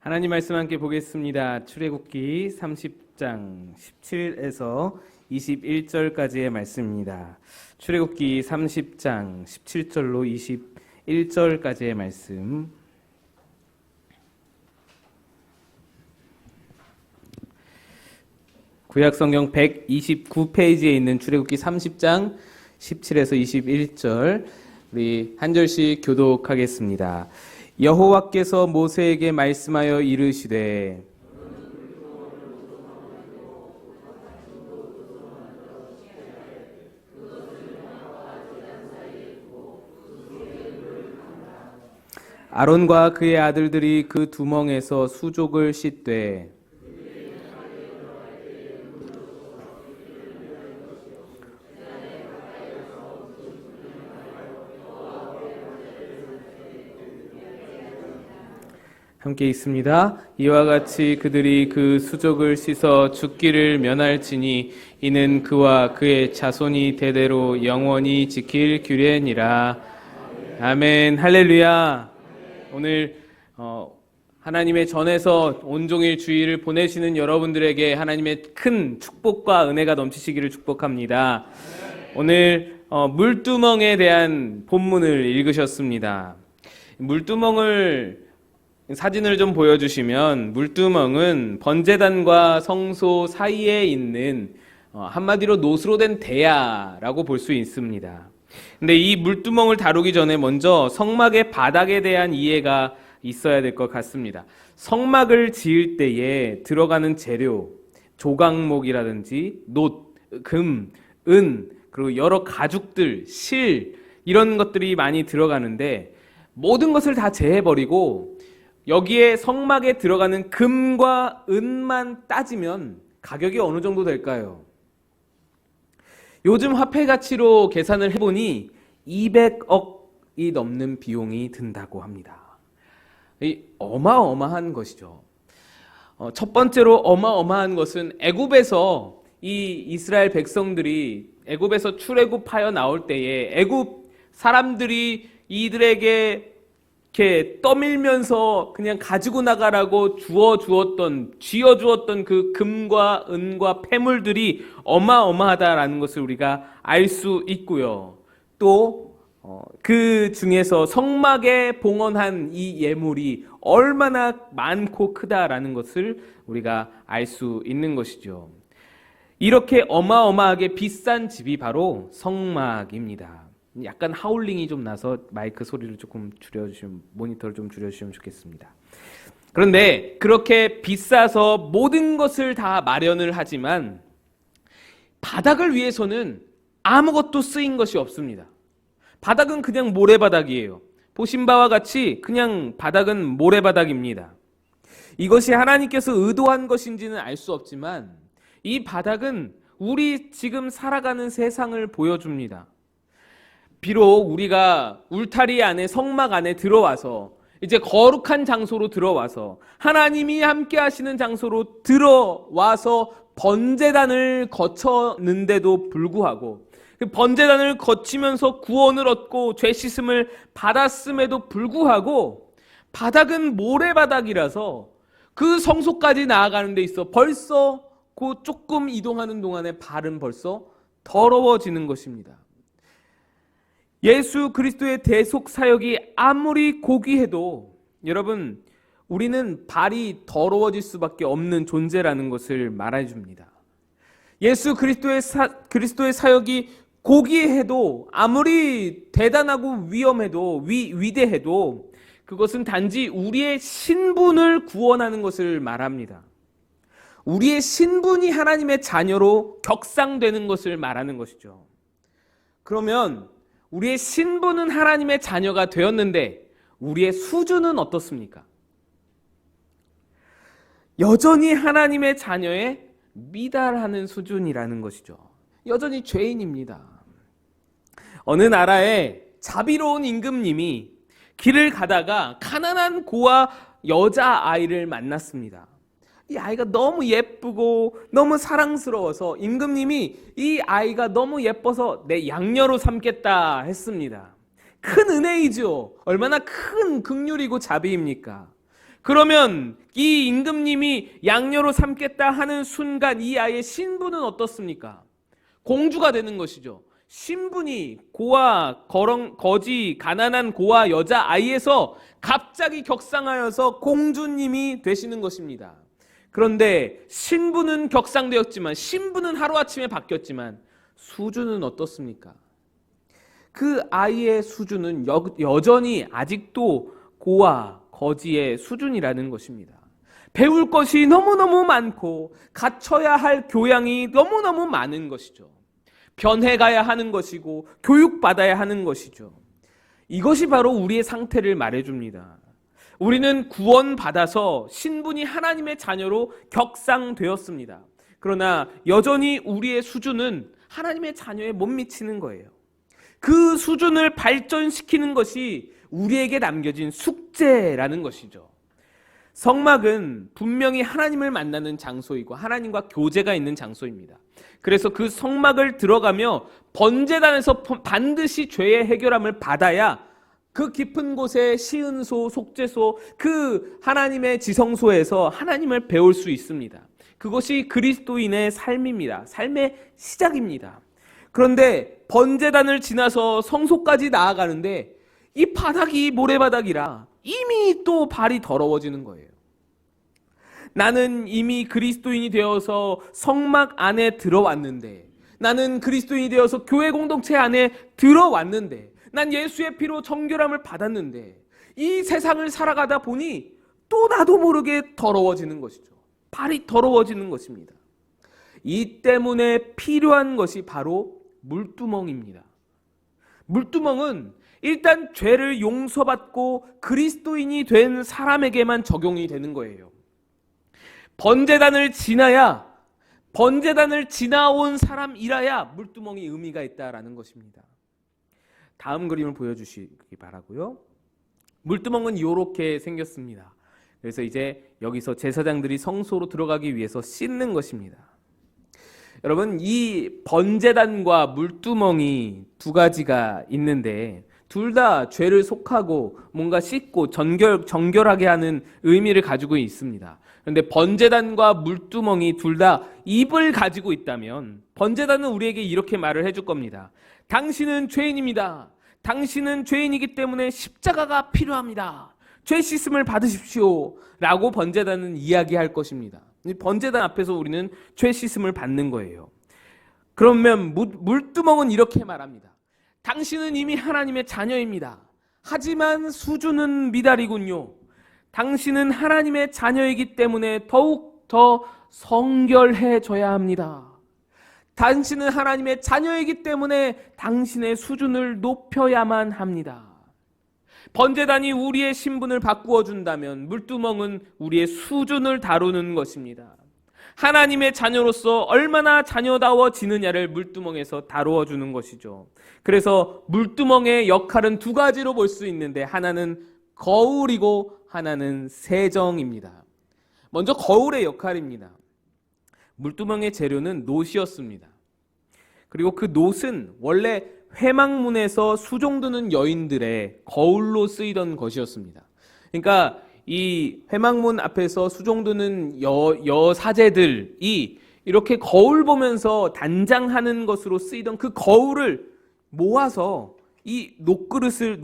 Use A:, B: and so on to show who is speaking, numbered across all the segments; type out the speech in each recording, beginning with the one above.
A: 하나님 말씀 함께 보겠습니다. 출애굽기 30장 17에서 21절까지의 말씀입니다. 출애굽기 30장 17절로 21절까지의 말씀. 구약성경 129페이지에 있는 출애굽기 30장 17에서 21절 우리 한 절씩 교독하겠습니다. 여호와께서 모세에게 말씀하여 이르시되 아론과 그의 아들들이 그 두멍에서 수족을 씻되 함께 있습니다. 이와 같이 그들이 그 수족을 씻어 죽기를 면할지니 이는 그와 그의 자손이 대대로 영원히 지킬 규례니라. 아멘. 할렐루야. 오늘 하나님의 전에서 온종일 주일을 보내시는 여러분들에게 하나님의 큰 축복과 은혜가 넘치시기를 축복합니다. 오늘 물두멍에 대한 본문을 읽으셨습니다. 물두멍을 사진을 좀 보여주시면 물두멍은 번제단과 성소 사이에 있는 한마디로 노수로 된 대야라고 볼 수 있습니다. 근데 이 물두멍을 다루기 전에 먼저 성막의 바닥에 대한 이해가 있어야 될 것 같습니다. 성막을 지을 때에 들어가는 재료, 조각목이라든지 놋, 금, 은, 그리고 여러 가죽들, 실 이런 것들이 많이 들어가는데 모든 것을 다 제해버리고 여기에 성막에 들어가는 금과 은만 따지면 가격이 어느 정도 될까요? 요즘 화폐 가치로 계산을 해보니 200억이 넘는 비용이 든다고 합니다. 어마어마한 것이죠. 첫 번째로 어마어마한 것은 애굽에서 이 이스라엘 백성들이 애굽에서 출애굽하여 나올 때에 애굽 사람들이 이들에게 이렇게 떠밀면서 그냥 가지고 나가라고 쥐어주었던 그 금과 은과 폐물들이 어마어마하다라는 것을 우리가 알 수 있고요. 또 그 중에서 성막에 봉헌한 이 예물이 얼마나 많고 크다라는 것을 우리가 알 수 있는 것이죠. 이렇게 어마어마하게 비싼 집이 바로 성막입니다. 약간 하울링이 좀 나서 마이크 소리를 조금 줄여주시면, 모니터를 좀 줄여주시면 좋겠습니다. 그런데 그렇게 비싸서 모든 것을 다 마련을 하지만 바닥을 위해서는 아무것도 쓰인 것이 없습니다. 바닥은 그냥 모래바닥이에요. 보신 바와 같이 그냥 바닥은 모래바닥입니다. 이것이 하나님께서 의도한 것인지는 알 수 없지만 이 바닥은 우리 지금 살아가는 세상을 보여줍니다. 비록 우리가 울타리 안에 성막 안에 들어와서 이제 거룩한 장소로 들어와서 하나님이 함께 하시는 장소로 들어와서 번제단을 거쳤는데도 불구하고 그 번제단을 거치면서 구원을 얻고 죄 씻음을 받았음에도 불구하고 바닥은 모래바닥이라서 그 성소까지 나아가는 데 있어 벌써 그 조금 이동하는 동안에 발은 벌써 더러워지는 것입니다. 예수 그리스도의 대속 사역이 아무리 고귀해도 여러분 우리는 발이 더러워질 수밖에 없는 존재라는 것을 말해줍니다. 예수 그리스도의 사역이 고귀해도 아무리 대단하고 위대해도 그것은 단지 우리의 신분을 구원하는 것을 말합니다. 우리의 신분이 하나님의 자녀로 격상되는 것을 말하는 것이죠. 그러면 우리의 신분은 하나님의 자녀가 되었는데 우리의 수준은 어떻습니까? 여전히 하나님의 자녀에 미달하는 수준이라는 것이죠. 여전히 죄인입니다. 어느 나라에 자비로운 임금님이 길을 가다가 가난한 고아 여자아이를 만났습니다. 이 아이가 너무 예쁘고 너무 사랑스러워서 임금님이 이 아이가 너무 예뻐서 내 양녀로 삼겠다 했습니다. 큰 은혜이죠. 얼마나 큰 긍휼이고 자비입니까? 그러면 이 임금님이 양녀로 삼겠다 하는 순간 이 아이의 신분은 어떻습니까? 공주가 되는 것이죠. 신분이 고아, 거지, 가난한 고아 여자 아이에서 갑자기 격상하여서 공주님이 되시는 것입니다. 그런데 신분은 격상되었지만, 신분은 하루아침에 바뀌었지만 수준은 어떻습니까? 그 아이의 수준은 여전히 아직도 고아, 거지의 수준이라는 것입니다. 배울 것이 너무너무 많고 갖춰야 할 교양이 너무너무 많은 것이죠. 변해가야 하는 것이고 교육받아야 하는 것이죠. 이것이 바로 우리의 상태를 말해줍니다. 우리는 구원받아서 신분이 하나님의 자녀로 격상되었습니다. 그러나 여전히 우리의 수준은 하나님의 자녀에 못 미치는 거예요. 그 수준을 발전시키는 것이 우리에게 남겨진 숙제라는 것이죠. 성막은 분명히 하나님을 만나는 장소이고 하나님과 교제가 있는 장소입니다. 그래서 그 성막을 들어가며 번제단에서 반드시 죄의 해결함을 받아야 그 깊은 곳에 시은소, 속죄소, 그 하나님의 지성소에서 하나님을 배울 수 있습니다. 그것이 그리스도인의 삶입니다. 삶의 시작입니다. 그런데 번제단을 지나서 성소까지 나아가는데 이 바닥이 모래바닥이라 이미 또 발이 더러워지는 거예요. 나는 이미 그리스도인이 되어서 성막 안에 들어왔는데, 나는 그리스도인이 되어서 교회 공동체 안에 들어왔는데, 난 예수의 피로 정결함을 받았는데, 이 세상을 살아가다 보니 또 나도 모르게 더러워지는 것이죠. 발이 더러워지는 것입니다. 이 때문에 필요한 것이 바로 물두멍입니다. 물두멍은 일단 죄를 용서받고 그리스도인이 된 사람에게만 적용이 되는 거예요. 번제단을 지나온 사람이라야 물두멍이 의미가 있다라는 것입니다. 다음 그림을 보여주시기 바라고요. 물두멍은 이렇게 생겼습니다. 그래서 이제 여기서 제사장들이 성소로 들어가기 위해서 씻는 것입니다. 여러분, 이 번제단과 물두멍이 두 가지가 있는데 둘 다 죄를 속하고 뭔가 씻고 정결하게 하는 의미를 가지고 있습니다. 그런데 번제단과 물두멍이 둘 다 입을 가지고 있다면 번제단은 우리에게 이렇게 말을 해줄 겁니다. 당신은 죄인입니다. 당신은 죄인이기 때문에 십자가가 필요합니다. 죄 씻음을 받으십시오. 라고 번제단은 이야기할 것입니다. 번제단 앞에서 우리는 죄 씻음을 받는 거예요. 그러면 물두멍은 이렇게 말합니다. 당신은 이미 하나님의 자녀입니다. 하지만 수준은 미달이군요. 당신은 하나님의 자녀이기 때문에 더욱 더 성결해져야 합니다. 당신은 하나님의 자녀이기 때문에 당신의 수준을 높여야만 합니다. 번제단이 우리의 신분을 바꾸어 준다면 물두멍은 우리의 수준을 다루는 것입니다. 하나님의 자녀로서 얼마나 자녀다워지느냐를 물두멍에서 다루어 주는 것이죠. 그래서 물두멍의 역할은 두 가지로 볼 수 있는데 하나는 거울이고 하나는 세정입니다. 먼저 거울의 역할입니다. 물두멍의 재료는 놋이었습니다. 그리고 그 놋은 원래 회막문에서 수종드는 여인들의 거울로 쓰이던 것이었습니다. 그러니까 이 회막문 앞에서 수종드는 여사제들이 이렇게 거울 보면서 단장하는 것으로 쓰이던 그 거울을 모아서 이 놋그릇을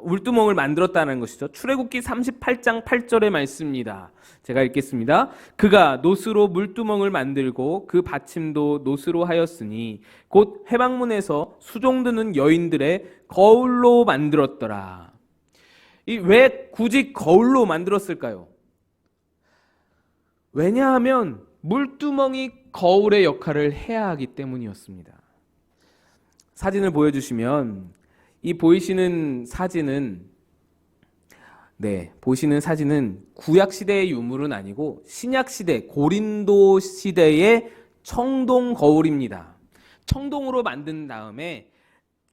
A: 물두멍을 만들었다는 것이죠. 출애굽기 38장 8절의 말씀입니다. 제가 읽겠습니다. 그가 놋으로 물두멍을 만들고 그 받침도 놋으로 하였으니 곧 회막문에서 수종드는 여인들의 거울로 만들었더라. 왜 굳이 거울로 만들었을까요? 왜냐하면 물두멍이 거울의 역할을 해야 하기 때문이었습니다. 사진을 보여주시면 보시는 사진은 구약시대의 유물은 아니고 신약시대, 고린도 시대의 청동 거울입니다. 청동으로 만든 다음에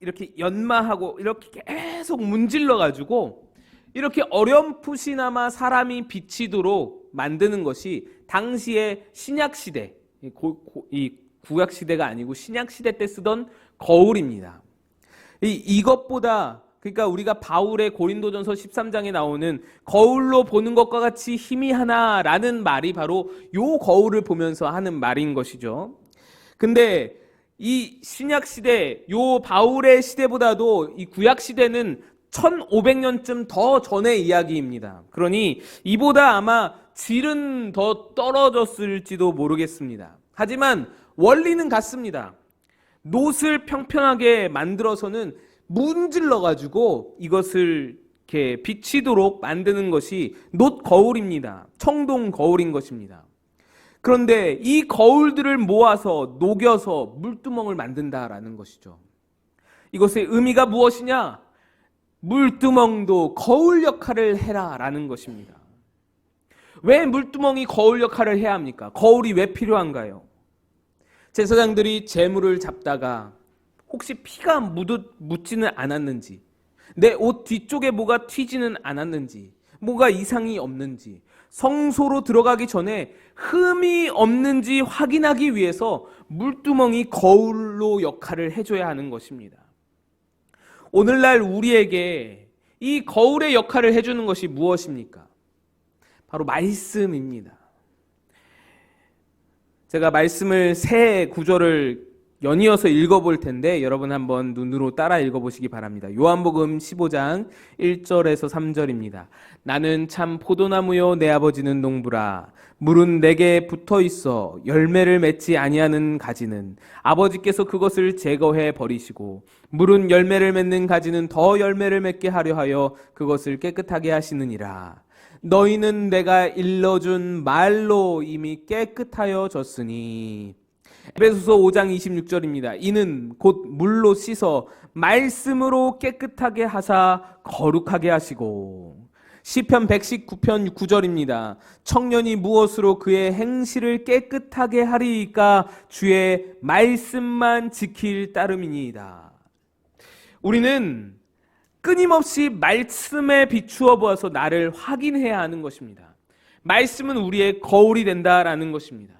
A: 이렇게 연마하고 이렇게 계속 문질러가지고 이렇게 어렴풋이나마 사람이 비치도록 만드는 것이 당시의 신약시대, 이 구약시대가 아니고 신약시대 때 쓰던 거울입니다. 이것보다 그러니까 우리가 바울의 고린도전서 13장에 나오는 거울로 보는 것과 같이 희미하나라는 말이 바로 요 거울을 보면서 하는 말인 것이죠. 근데 이 신약 시대, 요 바울의 시대보다도 이 구약 시대는 1500년쯤 더 전의 이야기입니다. 그러니 이보다 아마 질은 더 떨어졌을지도 모르겠습니다. 하지만 원리는 같습니다. 놋을 평평하게 만들어서는 문질러가지고 이것을 이렇게 비치도록 만드는 것이 놋 거울입니다. 청동 거울인 것입니다. 그런데 이 거울들을 모아서 녹여서 물두멍을 만든다라는 것이죠. 이것의 의미가 무엇이냐? 물두멍도 거울 역할을 해라라는 것입니다. 왜 물두멍이 거울 역할을 해야 합니까? 거울이 왜 필요한가요? 제사장들이 제물을 잡다가 혹시 피가 묻지는 않았는지, 내 옷 뒤쪽에 뭐가 튀지는 않았는지, 뭐가 이상이 없는지, 성소로 들어가기 전에 흠이 없는지 확인하기 위해서 물두멍이 거울로 역할을 해줘야 하는 것입니다. 오늘날 우리에게 이 거울의 역할을 해주는 것이 무엇입니까? 바로 말씀입니다. 제가 말씀을 세 구절을 연이어서 읽어볼 텐데 여러분 한번 눈으로 따라 읽어보시기 바랍니다. 요한복음 15장 1절에서 3절입니다. 나는 참 포도나무요 내 아버지는 농부라. 물은 내게 붙어있어 열매를 맺지 아니하는 가지는 아버지께서 그것을 제거해 버리시고 물은 열매를 맺는 가지는 더 열매를 맺게 하려 하여 그것을 깨끗하게 하시느니라. 너희는 내가 일러준 말로 이미 깨끗하여 졌으니. 에베소서 5장 26절입니다. 이는 곧 물로 씻어 말씀으로 깨끗하게 하사 거룩하게 하시고. 시편 119편 9절입니다. 청년이 무엇으로 그의 행실을 깨끗하게 하리이까 주의 말씀만 지킬 따름이니이다. 우리는 끊임없이 말씀에 비추어 보아서 나를 확인해야 하는 것입니다. 말씀은 우리의 거울이 된다라는 것입니다.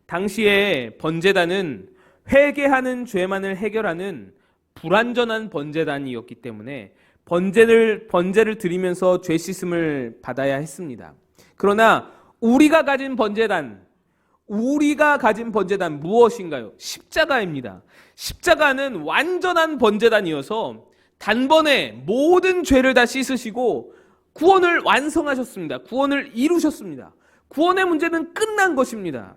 A: 당시에 번제단은 회개하는 죄만을 해결하는 불완전한 번제단이었기 때문에 번제를 드리면서 죄 씻음을 받아야 했습니다. 그러나 우리가 가진 번제단 무엇인가요? 십자가입니다. 십자가는 완전한 번제단이어서 단번에 모든 죄를 다 씻으시고 구원을 완성하셨습니다. 구원을 이루셨습니다. 구원의 문제는 끝난 것입니다.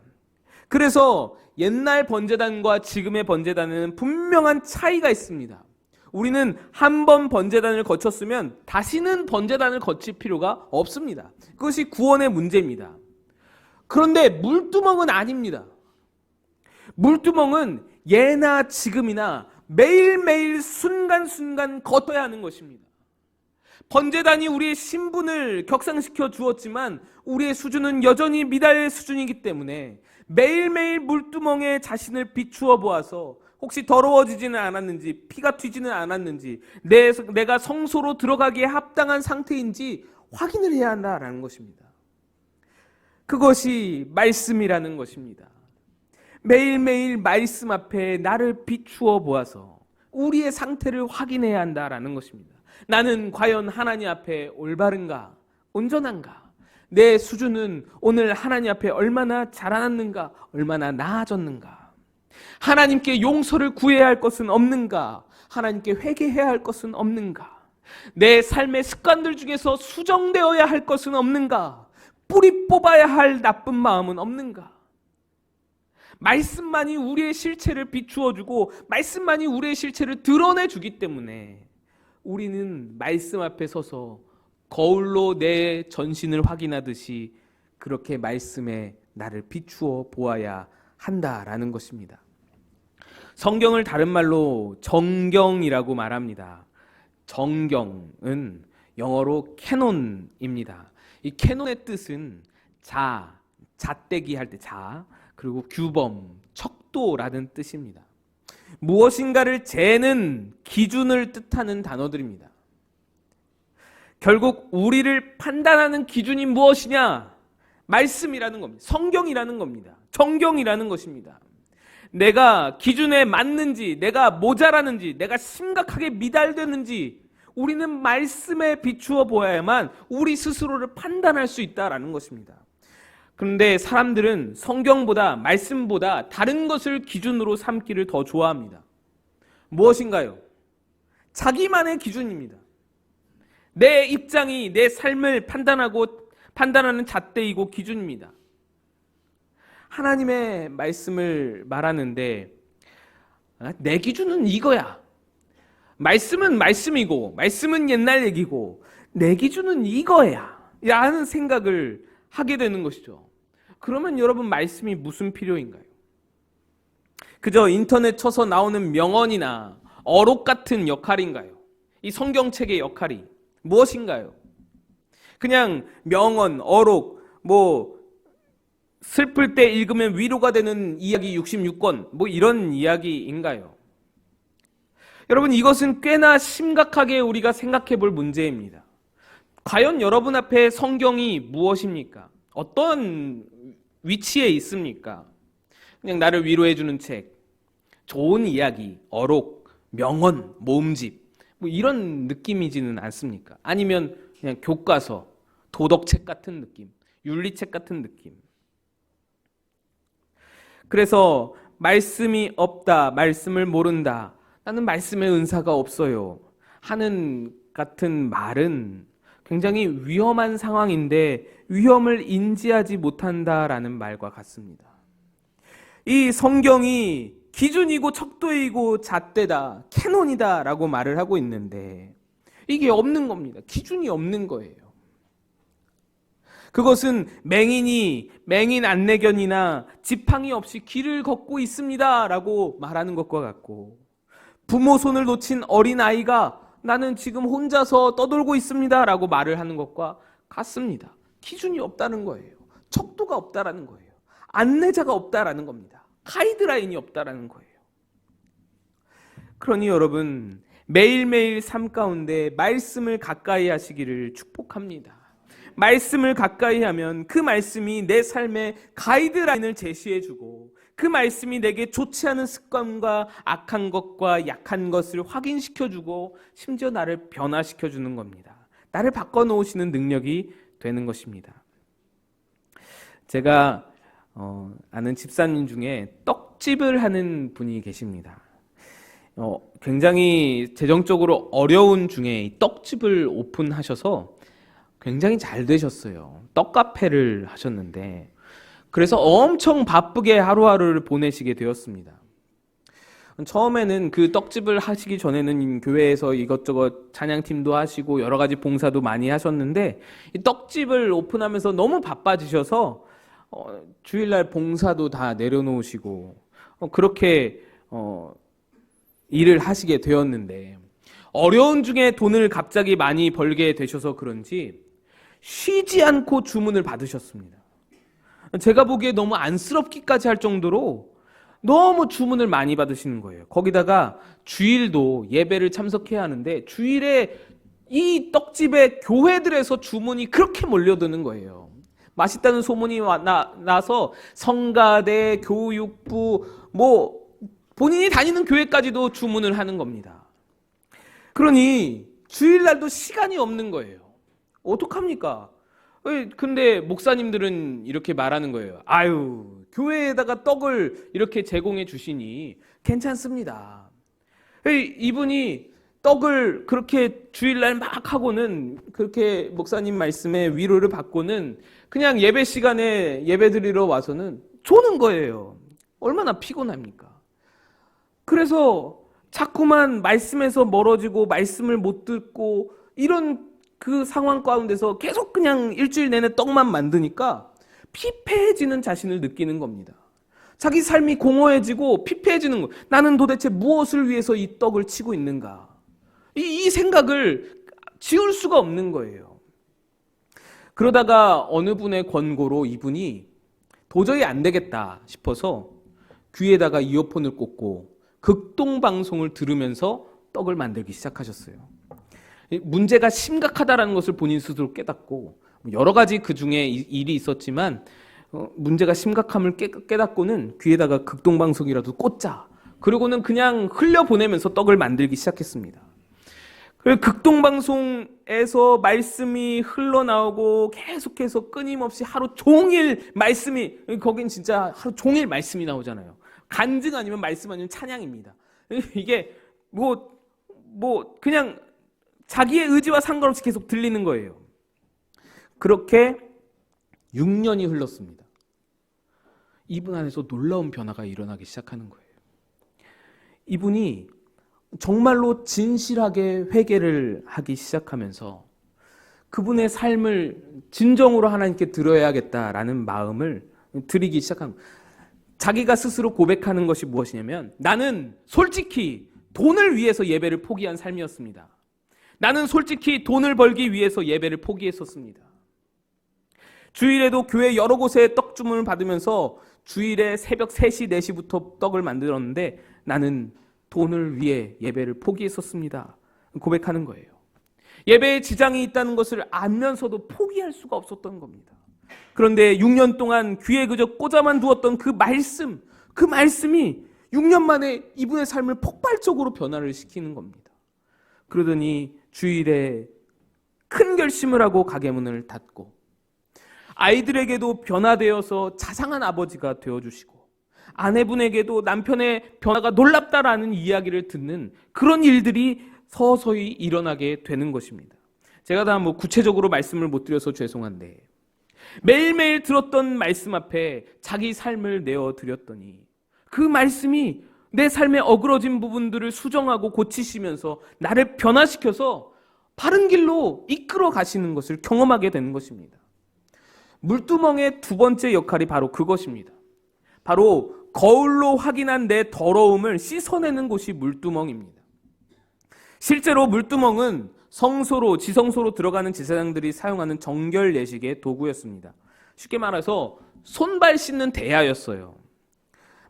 A: 그래서 옛날 번제단과 지금의 번제단에는 분명한 차이가 있습니다. 우리는 한 번 번제단을 거쳤으면 다시는 번제단을 거칠 필요가 없습니다. 그것이 구원의 문제입니다. 그런데 물두멍은 아닙니다. 물두멍은 예나 지금이나 매일매일 순간순간 걷어야 하는 것입니다. 번제단이 우리의 신분을 격상시켜 주었지만 우리의 수준은 여전히 미달의 수준이기 때문에 매일매일 물두멍에 자신을 비추어 보아서 혹시 더러워지지는 않았는지, 피가 튀지는 않았는지, 내가 성소로 들어가기에 합당한 상태인지 확인을 해야 한다라는 것입니다. 그것이 말씀이라는 것입니다. 매일매일 말씀 앞에 나를 비추어 보아서 우리의 상태를 확인해야 한다라는 것입니다. 나는 과연 하나님 앞에 올바른가? 온전한가? 내 수준은 오늘 하나님 앞에 얼마나 자라났는가? 얼마나 나아졌는가? 하나님께 용서를 구해야 할 것은 없는가? 하나님께 회개해야 할 것은 없는가? 내 삶의 습관들 중에서 수정되어야 할 것은 없는가? 뿌리 뽑아야 할 나쁜 마음은 없는가? 말씀만이 우리의 실체를 비추어주고 말씀만이 우리의 실체를 드러내주기 때문에 우리는 말씀 앞에 서서 거울로 내 전신을 확인하듯이 그렇게 말씀에 나를 비추어 보아야 한다라는 것입니다. 성경을 다른 말로 정경이라고 말합니다. 정경은 영어로 캐논입니다. 이 캐논의 뜻은 잣대기 할 때 그리고 규범, 척도라는 뜻입니다. 무엇인가를 재는 기준을 뜻하는 단어들입니다. 결국 우리를 판단하는 기준이 무엇이냐? 말씀이라는 겁니다. 성경이라는 겁니다. 정경이라는 것입니다. 내가 기준에 맞는지, 내가 모자라는지, 내가 심각하게 미달되는지 우리는 말씀에 비추어 보아야만 우리 스스로를 판단할 수 있다라는 것입니다. 그런데 사람들은 성경보다 말씀보다 다른 것을 기준으로 삼기를 더 좋아합니다. 무엇인가요? 자기만의 기준입니다. 내 입장이 내 삶을 판단하는 잣대이고 기준입니다. 하나님의 말씀을 말하는데 내 기준은 이거야. 말씀은 말씀이고 말씀은 옛날 얘기고 내 기준은 이거야 라는 생각을 하게 되는 것이죠. 그러면 여러분 말씀이 무슨 필요인가요? 그저 인터넷 쳐서 나오는 명언이나 어록 같은 역할인가요? 이 성경책의 역할이 무엇인가요? 그냥 명언, 어록, 슬플 때 읽으면 위로가 되는 이야기 66권 이런 이야기인가요? 여러분 이것은 꽤나 심각하게 우리가 생각해 볼 문제입니다. 과연 여러분 앞에 성경이 무엇입니까? 어떤 위치에 있습니까? 그냥 나를 위로해 주는 책, 좋은 이야기, 어록, 명언, 모음집 이런 느낌이지는 않습니까? 아니면 그냥 교과서, 도덕책 같은 느낌, 윤리책 같은 느낌. 그래서 말씀이 없다, 말씀을 모른다, 나는 말씀의 은사가 없어요 하는 같은 말은 굉장히 위험한 상황인데 위험을 인지하지 못한다라는 말과 같습니다. 이 성경이 기준이고 척도이고 잣대다, 캐논이다 라고 말을 하고 있는데 이게 없는 겁니다. 기준이 없는 거예요. 그것은 맹인 안내견이나 지팡이 없이 길을 걷고 있습니다 라고 말하는 것과 같고, 부모 손을 놓친 어린아이가 나는 지금 혼자서 떠돌고 있습니다 라고 말을 하는 것과 같습니다. 기준이 없다는 거예요. 척도가 없다라는 거예요. 안내자가 없다라는 겁니다. 가이드라인이 없다라는 거예요. 그러니 여러분 매일매일 삶 가운데 말씀을 가까이 하시기를 축복합니다. 말씀을 가까이 하면 그 말씀이 내 삶의 가이드라인을 제시해주고 그 말씀이 내게 좋지 않은 습관과 악한 것과 약한 것을 확인시켜주고 심지어 나를 변화시켜주는 겁니다. 나를 바꿔놓으시는 능력이 되는 것입니다. 제가 아는 집사님 중에 떡집을 하는 분이 계십니다. 굉장히 재정적으로 어려운 중에 이 떡집을 오픈하셔서 굉장히 잘 되셨어요. 떡카페를 하셨는데 그래서 엄청 바쁘게 하루하루를 보내시게 되었습니다. 처음에는 그 떡집을 하시기 전에는 교회에서 이것저것 찬양팀도 하시고 여러 가지 봉사도 많이 하셨는데 이 떡집을 오픈하면서 너무 바빠지셔서 주일날 봉사도 다 내려놓으시고 그렇게 일을 하시게 되었는데 어려운 중에 돈을 갑자기 많이 벌게 되셔서 그런지 쉬지 않고 주문을 받으셨습니다. 제가 보기에 너무 안쓰럽기까지 할 정도로 너무 주문을 많이 받으시는 거예요. 거기다가 주일도 예배를 참석해야 하는데 주일에 이 떡집의 교회들에서 주문이 그렇게 몰려드는 거예요. 맛있다는 소문이 나서 성가대, 교육부, 본인이 다니는 교회까지도 주문을 하는 겁니다. 그러니 주일날도 시간이 없는 거예요. 어떡합니까? 근데 목사님들은 이렇게 말하는 거예요. 아유, 교회에다가 떡을 이렇게 제공해 주시니 괜찮습니다. 이분이 떡을 그렇게 주일날 막 하고는 그렇게 목사님 말씀에 위로를 받고는 그냥 예배 시간에 예배 드리러 와서는 조는 거예요. 얼마나 피곤합니까? 그래서 자꾸만 말씀에서 멀어지고 말씀을 못 듣고 이런 그 상황 가운데서 계속 그냥 일주일 내내 떡만 만드니까 피폐해지는 자신을 느끼는 겁니다. 자기 삶이 공허해지고 피폐해지는 거. 나는 도대체 무엇을 위해서 이 떡을 치고 있는가? 이 생각을 지울 수가 없는 거예요. 그러다가 어느 분의 권고로 이분이 도저히 안 되겠다 싶어서 귀에다가 이어폰을 꽂고 극동방송을 들으면서 떡을 만들기 시작하셨어요. 문제가 심각하다는 것을 본인 스스로 깨닫고 여러 가지 그 중에 일이 있었지만 문제가 심각함을 깨닫고는 귀에다가 극동방송이라도 꽂자. 그러고는 그냥 흘려보내면서 떡을 만들기 시작했습니다. 그리고 극동방송에서 말씀이 흘러나오고 계속해서 끊임없이 하루 종일 말씀이, 거긴 진짜 하루 종일 말씀이 나오잖아요. 간증 아니면 말씀 아니면 찬양입니다. 이게 그냥 자기의 의지와 상관없이 계속 들리는 거예요. 그렇게 6년이 흘렀습니다. 이분 안에서 놀라운 변화가 일어나기 시작하는 거예요. 이분이 정말로 진실하게 회개를 하기 시작하면서 그분의 삶을 진정으로 하나님께 드려야겠다라는 마음을 드리기 시작한 거예요. 자기가 스스로 고백하는 것이 무엇이냐면, 나는 솔직히 돈을 위해서 예배를 포기한 삶이었습니다. 나는 솔직히 돈을 벌기 위해서 예배를 포기했었습니다. 주일에도 교회 여러 곳에 떡 주문을 받으면서 주일에 새벽 3시, 4시부터 떡을 만들었는데 나는 돈을 위해 예배를 포기했었습니다. 고백하는 거예요. 예배에 지장이 있다는 것을 알면서도 포기할 수가 없었던 겁니다. 그런데 6년 동안 귀에 그저 꽂아만 두었던 그 말씀이 6년 만에 이분의 삶을 폭발적으로 변화를 시키는 겁니다. 그러더니 주일에 큰 결심을 하고 가게 문을 닫고 아이들에게도 변화되어서 자상한 아버지가 되어주시고 아내분에게도 남편의 변화가 놀랍다라는 이야기를 듣는 그런 일들이 서서히 일어나게 되는 것입니다. 제가 다 구체적으로 말씀을 못 드려서 죄송한데, 매일매일 들었던 말씀 앞에 자기 삶을 내어드렸더니 그 말씀이 내 삶의 어그러진 부분들을 수정하고 고치시면서 나를 변화시켜서 바른 길로 이끌어 가시는 것을 경험하게 되는 것입니다. 물두멍의 두 번째 역할이 바로 그것입니다. 바로 거울로 확인한 내 더러움을 씻어내는 곳이 물두멍입니다. 실제로 물두멍은 성소로, 지성소로 들어가는 제사장들이 사용하는 정결 예식의 도구였습니다. 쉽게 말해서 손발 씻는 대야였어요.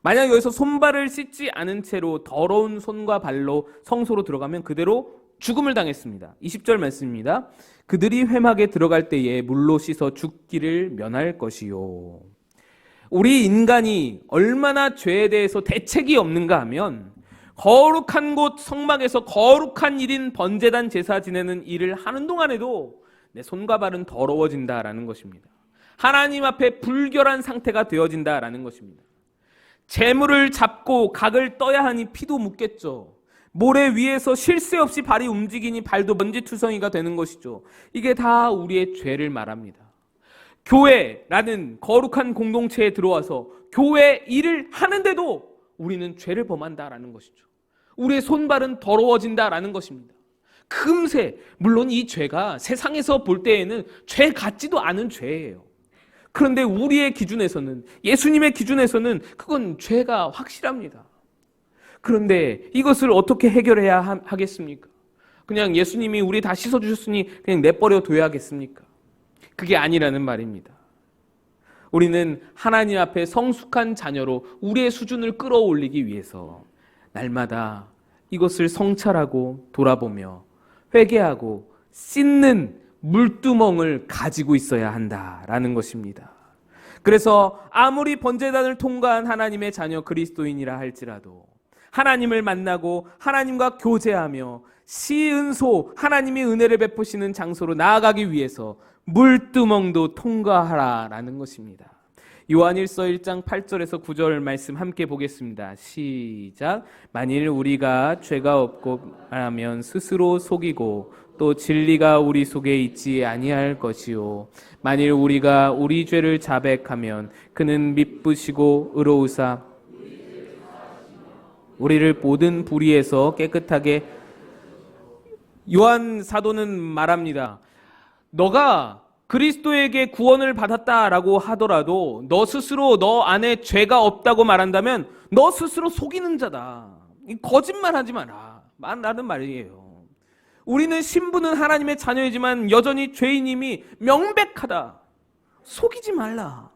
A: 만약 여기서 손발을 씻지 않은 채로 더러운 손과 발로 성소로 들어가면 그대로 죽음을 당했습니다. 20절 말씀입니다. 그들이 회막에 들어갈 때에 물로 씻어 죽기를 면할 것이요. 우리 인간이 얼마나 죄에 대해서 대책이 없는가 하면 거룩한 곳 성막에서 거룩한 1인 번제단 제사 지내는 일을 하는 동안에도 내 손과 발은 더러워진다라는 것입니다. 하나님 앞에 불결한 상태가 되어진다라는 것입니다. 재물을 잡고 각을 떠야 하니 피도 묻겠죠. 모래 위에서 쉴 새 없이 발이 움직이니 발도 먼지투성이가 되는 것이죠. 이게 다 우리의 죄를 말합니다. 교회라는 거룩한 공동체에 들어와서 교회 일을 하는데도 우리는 죄를 범한다라는 것이죠. 우리의 손발은 더러워진다라는 것입니다. 금세, 물론 이 죄가 세상에서 볼 때에는 죄 같지도 않은 죄예요. 그런데 우리의 기준에서는, 예수님의 기준에서는 그건 죄가 확실합니다. 그런데 이것을 어떻게 해결해야 하겠습니까? 그냥 예수님이 우리 다 씻어주셨으니 그냥 내버려 둬야겠습니까? 그게 아니라는 말입니다. 우리는 하나님 앞에 성숙한 자녀로 우리의 수준을 끌어올리기 위해서 날마다 이것을 성찰하고 돌아보며 회개하고 씻는 물두멍을 가지고 있어야 한다라는 것입니다. 그래서 아무리 번제단을 통과한 하나님의 자녀 그리스도인이라 할지라도 하나님을 만나고 하나님과 교제하며 시은소, 하나님이 은혜를 베푸시는 장소로 나아가기 위해서 물두멍도 통과하라라는 것입니다. 요한일서 1장 8절에서 9절 말씀 함께 보겠습니다. 시작. 만일 우리가 죄가 없고 하면 스스로 속이고 또 진리가 우리 속에 있지 아니할 것이요. 만일 우리가 우리 죄를 자백하면 그는 미쁘시고 의로우사 우리를 모든 불의에서 깨끗하게. 요한 사도는 말합니다. 너가 그리스도에게 구원을 받았다라고 하더라도 너 스스로 너 안에 죄가 없다고 말한다면 너 스스로 속이는 자다. 거짓말하지 마라. 라는 말이에요. 우리는 신분은 하나님의 자녀이지만 여전히 죄인임이 명백하다. 속이지 말라.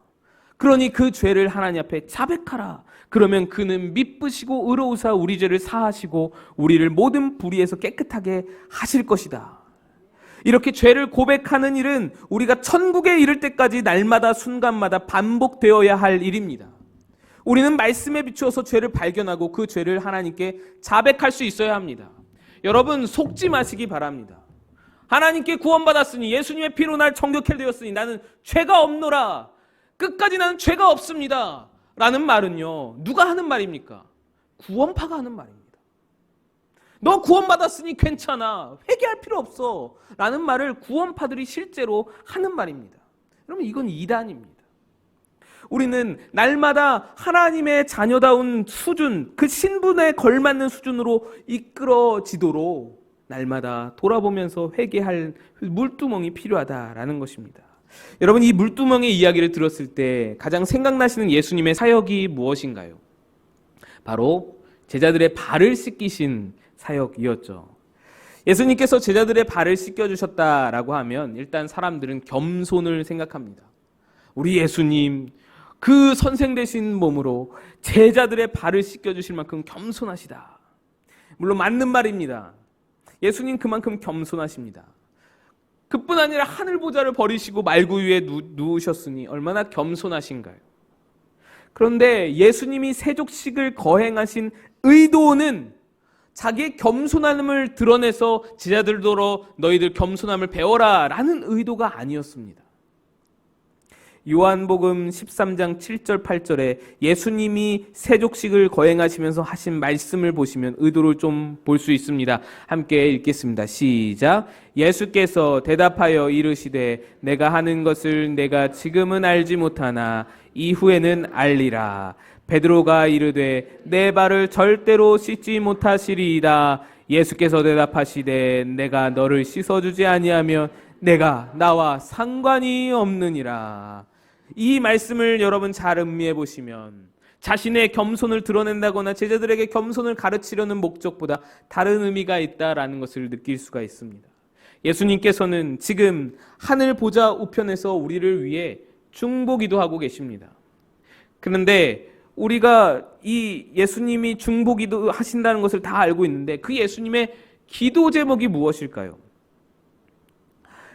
A: 그러니 그 죄를 하나님 앞에 자백하라. 그러면 그는 미쁘시고 의로우사 우리 죄를 사하시고 우리를 모든 불의에서 깨끗하게 하실 것이다. 이렇게 죄를 고백하는 일은 우리가 천국에 이를 때까지 날마다 순간마다 반복되어야 할 일입니다. 우리는 말씀에 비추어서 죄를 발견하고 그 죄를 하나님께 자백할 수 있어야 합니다. 여러분 속지 마시기 바랍니다. 하나님께 구원받았으니 예수님의 피로 날 정결케 되었으니 나는 죄가 없노라. 끝까지 나는 죄가 없습니다. 라는 말은요, 누가 하는 말입니까? 구원파가 하는 말입니다. 너 구원받았으니 괜찮아. 회개할 필요 없어. 라는 말을 구원파들이 실제로 하는 말입니다. 여러분, 이건 이단입니다. 우리는 날마다 하나님의 자녀다운 수준, 그 신분에 걸맞는 수준으로 이끌어지도록 날마다 돌아보면서 회개할 물두멍이 필요하다라는 것입니다. 여러분, 이 물두멍의 이야기를 들었을 때 가장 생각나시는 예수님의 사역이 무엇인가요? 바로 제자들의 발을 씻기신 사역이었죠. 예수님께서 제자들의 발을 씻겨주셨다라고 하면 일단 사람들은 겸손을 생각합니다. 우리 예수님, 그 선생 되신 몸으로 제자들의 발을 씻겨주실 만큼 겸손하시다. 물론 맞는 말입니다. 예수님 그만큼 겸손하십니다. 그뿐 아니라 하늘 보좌를 버리시고 말구 위에 누우셨으니 얼마나 겸손하신가요? 그런데 예수님이 세족식을 거행하신 의도는 자기의 겸손함을 드러내서 제자들더러 너희들 겸손함을 배워라 라는 의도가 아니었습니다. 요한복음 13장 7절 8절에 예수님이 세족식을 거행하시면서 하신 말씀을 보시면 의도를 좀 볼 수 있습니다. 함께 읽겠습니다. 시작. 예수께서 대답하여 이르시되 내가 하는 것을 내가 지금은 알지 못하나 이후에는 알리라. 베드로가 이르되 내 발을 절대로 씻지 못하시리이다. 예수께서 대답하시되 내가 너를 씻어주지 아니하면 내가 나와 상관이 없느니라. 이 말씀을 여러분 잘 음미해 보시면 자신의 겸손을 드러낸다거나 제자들에게 겸손을 가르치려는 목적보다 다른 의미가 있다라는 것을 느낄 수가 있습니다. 예수님께서는 지금 하늘 보좌 우편에서 우리를 위해 중보기도 하고 계십니다. 그런데 우리가 이 예수님이 중보기도 하신다는 것을 다 알고 있는데 그 예수님의 기도 제목이 무엇일까요?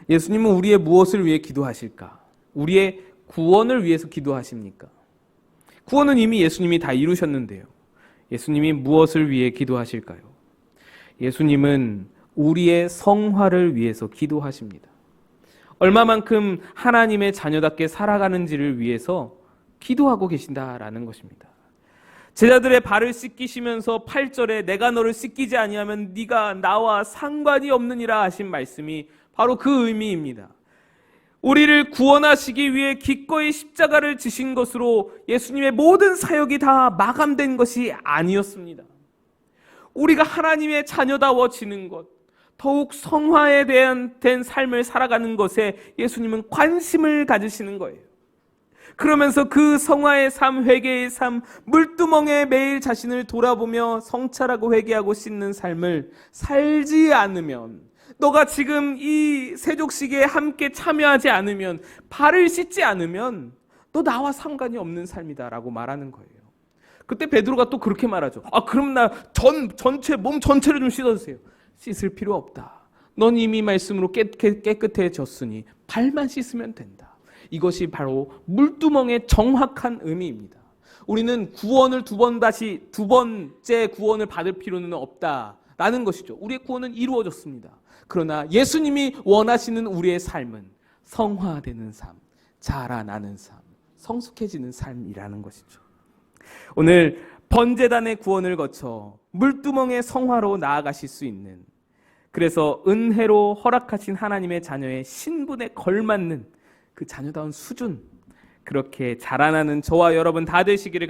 A: 예수님은 우리의 무엇을 위해 기도하실까? 우리의 구원을 위해서 기도하십니까? 구원은 이미 예수님이 다 이루셨는데요. 예수님이 무엇을 위해 기도하실까요? 예수님은 우리의 성화를 위해서 기도하십니다. 얼마만큼 하나님의 자녀답게 살아가는지를 위해서 기도하고 계신다라는 것입니다. 제자들의 발을 씻기시면서 8절에 내가 너를 씻기지 아니하면 네가 나와 상관이 없느니라 하신 말씀이 바로 그 의미입니다. 우리를 구원하시기 위해 기꺼이 십자가를 지신 것으로 예수님의 모든 사역이 다 마감된 것이 아니었습니다. 우리가 하나님의 자녀다워지는 것, 더욱 성화에 대한 삶을 살아가는 것에 예수님은 관심을 가지시는 거예요. 그러면서 그 성화의 삶, 회개의 삶, 물두멍에 매일 자신을 돌아보며 성찰하고 회개하고 씻는 삶을 살지 않으면, 너가 지금 이 세족식에 함께 참여하지 않으면, 발을 씻지 않으면 너 나와 상관이 없는 삶이다라고 말하는 거예요. 그때 베드로가 또 그렇게 말하죠. 그럼 나 전체 몸 전체를 좀 씻어주세요. 씻을 필요 없다. 넌 이미 말씀으로 깨끗해졌으니 발만 씻으면 된다. 이것이 바로 물두멍의 정확한 의미입니다. 우리는 구원을 두 번째 구원을 받을 필요는 없다라는 것이죠. 우리의 구원은 이루어졌습니다. 그러나 예수님이 원하시는 우리의 삶은 성화되는 삶, 자라나는 삶, 성숙해지는 삶이라는 것이죠. 오늘 번제단의 구원을 거쳐 물두멍의 성화로 나아가실 수 있는, 그래서 은혜로 허락하신 하나님의 자녀의 신분에 걸맞는 그 자녀다운 수준, 그렇게 자라나는 저와 여러분 다 되시기를